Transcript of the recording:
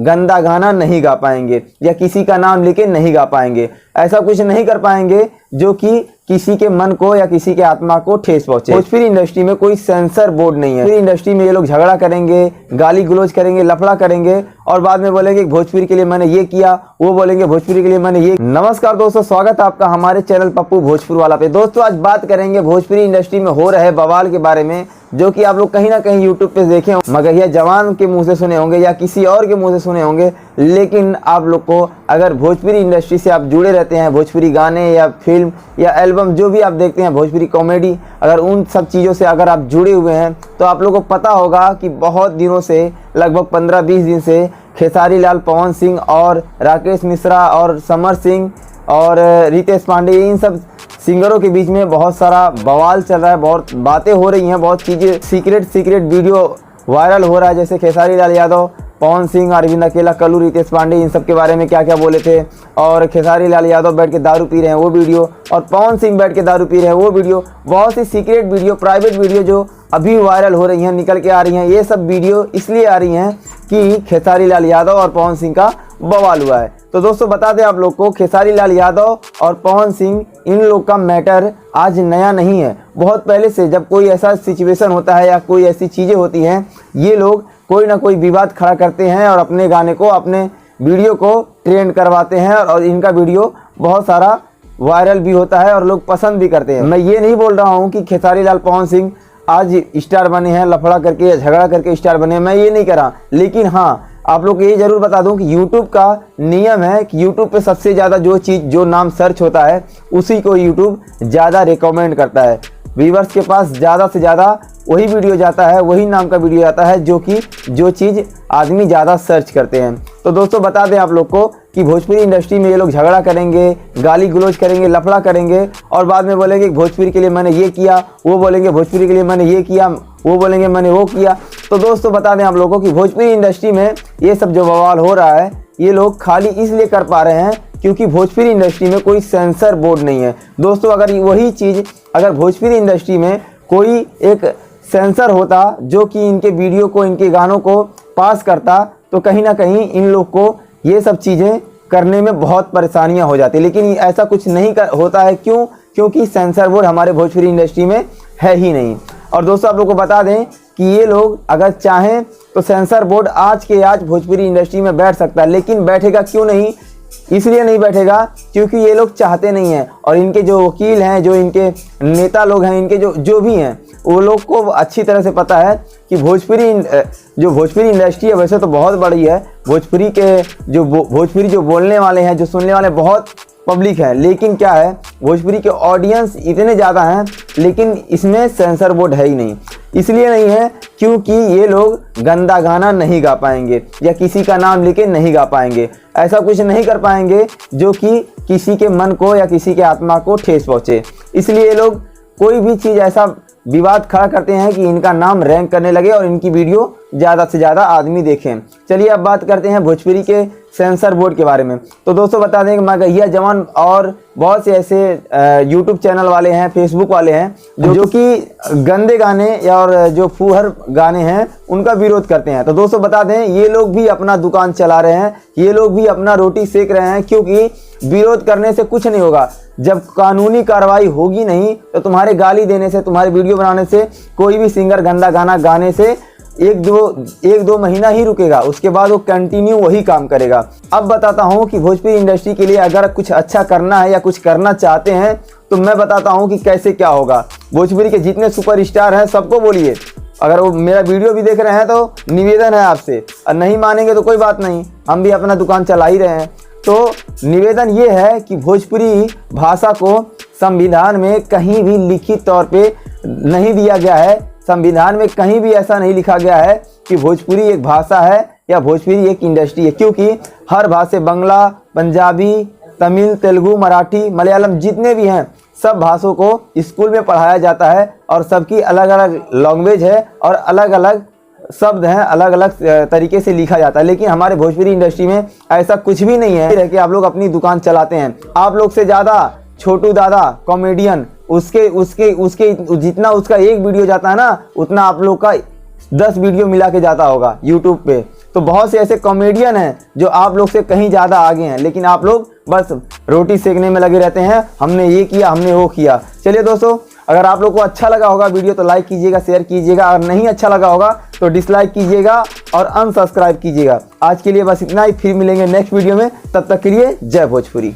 गंदा गाना नहीं गा पाएंगे या किसी का नाम लेके नहीं गा पाएंगे, ऐसा कुछ नहीं कर पाएंगे जो कि किसी के मन को या किसी के आत्मा को ठेस पहुंचे। भोजपुरी इंडस्ट्री में कोई सेंसर बोर्ड नहीं है। भोजपुरी इंडस्ट्री में ये लोग झगड़ा करेंगे, गाली गलौज करेंगे, लफड़ा करेंगे और बाद में बोलेंगे भोजपुरी के लिए मैंने ये किया, वो बोलेंगे भोजपुरी के लिए मैंने ये। नमस्कार दोस्तों, स्वागत है आपका हमारे चैनल पप्पू भोजपुर वाला पे। दोस्तों आज बात करेंगे भोजपुरी इंडस्ट्री में हो रहे बवाल के बारे में, जो कि आप लोग कहीं ना कहीं यूट्यूब पे देखे होंगे, मगहिया जवान के मुंह से सुने होंगे या किसी और के मुंह से सुने होंगे। लेकिन आप लोग को अगर भोजपुरी इंडस्ट्री से आप जुड़े रहते हैं, भोजपुरी गाने या फिल्म या एल्बम जो भी आप देखते हैं, भोजपुरी कॉमेडी, अगर उन सब चीज़ों से अगर आप जुड़े हुए हैं तो आप लोगों को पता होगा कि बहुत दिनों से, लगभग 15-20 दिन से खेसारी लाल, पवन सिंह और राकेश मिश्रा और समर सिंह और रितेश पांडे, इन सब सिंगरों के बीच में बहुत सारा बवाल चल रहा है, बहुत बातें हो रही हैं, बहुत चीज़ें सीक्रेट वीडियो वायरल हो रहा है। जैसे खेसारी लाल यादव, पवन सिंह, अरविंद अकेला, कल्लू, रितेश पांडे, इन सब के बारे में क्या क्या बोले थे। और खेसारी लाल यादव बैठ के दारू पी रहे हैं वो वीडियो, और पवन सिंह बैठ के दारू पी रहे हैं वो वीडियो। बहुत सी सीक्रेट वीडियो, प्राइवेट वीडियो जो अभी वायरल हो रही हैं, निकल के आ रही हैं। ये सब वीडियो इसलिए आ रही हैं कि खेसारी लाल यादव और पवन सिंह का बवाल हुआ है। तो दोस्तों बता दें आप लोग को, खेसारी लाल यादव और पवन सिंह, इन लोग का मैटर आज नया नहीं है। बहुत पहले से जब कोई ऐसा सिचुएशन होता है या कोई ऐसी चीज़ें होती हैं, ये लोग कोई ना कोई विवाद खड़ा करते हैं और अपने गाने को, अपने वीडियो को ट्रेंड करवाते हैं और इनका वीडियो बहुत सारा वायरल भी होता है और लोग पसंद भी करते हैं। मैं ये नहीं बोल रहा हूँ कि खेसारी लाल, पवन सिंह आज स्टार बने हैं, लफड़ा करके या झगड़ा करके स्टार बने हैं, मैं ये नहीं कर रहा। लेकिन हाँ, आप लोग को ये जरूर बता दूं कि YouTube का नियम है कि YouTube पे सबसे ज़्यादा जो नाम सर्च होता है उसी को YouTube ज़्यादा रिकमेंड करता है। व्यूअर्स के पास ज़्यादा से ज़्यादा वही वीडियो जाता है, वही नाम का वीडियो जाता है जो चीज़ आदमी ज़्यादा सर्च करते हैं। तो दोस्तों बता दें आप लोग को कि भोजपुरी इंडस्ट्री में ये लोग झगड़ा करेंगे, गाली गलौज करेंगे, लफड़ा करेंगे और बाद में बोलेंगे भोजपुरी के लिए मैंने ये किया, वो बोलेंगे भोजपुरी के लिए मैंने ये किया, वो बोलेंगे मैंने वो किया। तो दोस्तों बता दें आप लोगों को कि भोजपुरी इंडस्ट्री में ये सब जो बवाल हो रहा है, ये लोग खाली इसलिए कर पा रहे हैं क्योंकि भोजपुरी इंडस्ट्री में कोई सेंसर बोर्ड नहीं है। दोस्तों अगर वही चीज़ अगर भोजपुरी इंडस्ट्री में कोई एक सेंसर होता जो कि इनके वीडियो को, इनके गानों को पास करता, तो कहीं ना कहीं इन लोग को ये सब चीज़ें करने में बहुत परेशानियां हो जाती। लेकिन ऐसा कुछ नहीं होता है। क्यों? क्योंकि सेंसर बोर्ड हमारे भोजपुरी इंडस्ट्री में है ही नहीं। और दोस्तों आप लोग को बता दें कि ये लोग अगर चाहें तो सेंसर बोर्ड आज के आज भोजपुरी इंडस्ट्री में बैठ सकता है, लेकिन बैठेगा क्यों नहीं? इसलिए नहीं बैठेगा क्योंकि ये लोग चाहते नहीं हैं। और इनके जो वकील हैं, जो इनके नेता लोग हैं, इनके जो भी हैं, वो लोग को अच्छी तरह से पता है कि भोजपुरी इंडस्ट्री है वैसे तो बहुत बड़ी है। भोजपुरी जो बोलने वाले हैं, जो सुनने वाले बहुत पब्लिक है, लेकिन क्या है, भोजपुरी के ऑडियंस इतने ज़्यादा हैं, लेकिन इसमें सेंसर बोर्ड है ही नहीं। इसलिए नहीं है क्योंकि ये लोग गंदा गाना नहीं गा पाएंगे या किसी का नाम लेके नहीं गा पाएंगे, ऐसा कुछ नहीं कर पाएंगे जो कि किसी के मन को या किसी के आत्मा को ठेस पहुँचे। इसलिए ये लोग कोई भी चीज़ ऐसा विवाद खड़ा करते हैं कि इनका नाम रैंक करने लगे और इनकी वीडियो ज़्यादा से ज़्यादा आदमी देखें। चलिए अब बात करते हैं भोजपुरी के सेंसर बोर्ड के बारे में। तो दोस्तों बता दें कि मगहिया जवान और बहुत से ऐसे यूट्यूब चैनल वाले हैं, फेसबुक वाले हैं जो कि गंदे गाने और जो फूहर गाने हैं उनका विरोध करते हैं। तो दोस्तों बता दें, ये लोग भी अपना दुकान चला रहे हैं, ये लोग भी अपना रोटी सेक रहे हैं, क्योंकि विरोध करने से कुछ नहीं होगा। जब कानूनी कार्रवाई होगी नहीं तो तुम्हारे गाली देने से, तुम्हारे वीडियो बनाने से कोई भी सिंगर गंदा गाना गाने से एक दो महीना ही रुकेगा, उसके बाद वो कंटिन्यू वही काम करेगा। अब बताता हूँ कि भोजपुरी इंडस्ट्री के लिए अगर कुछ अच्छा करना है या कुछ करना चाहते हैं तो मैं बताता हूँ कि कैसे क्या होगा। भोजपुरी के जितने सुपरस्टार हैं सबको बोलिए, अगर वो मेरा वीडियो भी देख रहे हैं तो निवेदन है आपसे, और नहीं मानेंगे तो कोई बात नहीं, हम भी अपना दुकान चला ही रहे हैं। तो निवेदन ये है कि भोजपुरी भाषा को संविधान में कहीं भी लिखित तौर पे नहीं दिया गया है। संविधान में कहीं भी ऐसा नहीं लिखा गया है कि भोजपुरी एक भाषा है या भोजपुरी एक इंडस्ट्री है, क्योंकि हर भाषा, बंगला, पंजाबी, तमिल, तेलुगु, मराठी, मलयालम, जितने भी हैं सब भाषाओं को स्कूल में पढ़ाया जाता है और सबकी अलग अलग लैंग्वेज है और अलग अलग शब्द हैं, अलग अलग तरीके से लिखा जाता है। लेकिन हमारे भोजपुरी इंडस्ट्री में ऐसा कुछ भी नहीं है कि आप लोग अपनी दुकान चलाते हैं। आप लोग से ज़्यादा छोटू दादा कॉमेडियन, उसके जितना उसका एक वीडियो जाता है ना, उतना आप लोग का 10 वीडियो मिला के जाता होगा यूट्यूब पे। तो बहुत से ऐसे कॉमेडियन हैं जो आप लोग से कहीं ज़्यादा आगे हैं, लेकिन आप लोग बस रोटी सेकने में लगे रहते हैं, हमने ये किया, हमने वो किया। चलिए दोस्तों, अगर आप लोग को अच्छा लगा होगा वीडियो तो लाइक कीजिएगा, शेयर कीजिएगा, अगर नहीं अच्छा लगा होगा तो डिसलाइक कीजिएगा और अनसब्सक्राइब कीजिएगा। आज के लिए बस इतना ही, फिर मिलेंगे नेक्स्ट वीडियो में, तब तक के लिए जय भोजपुरी।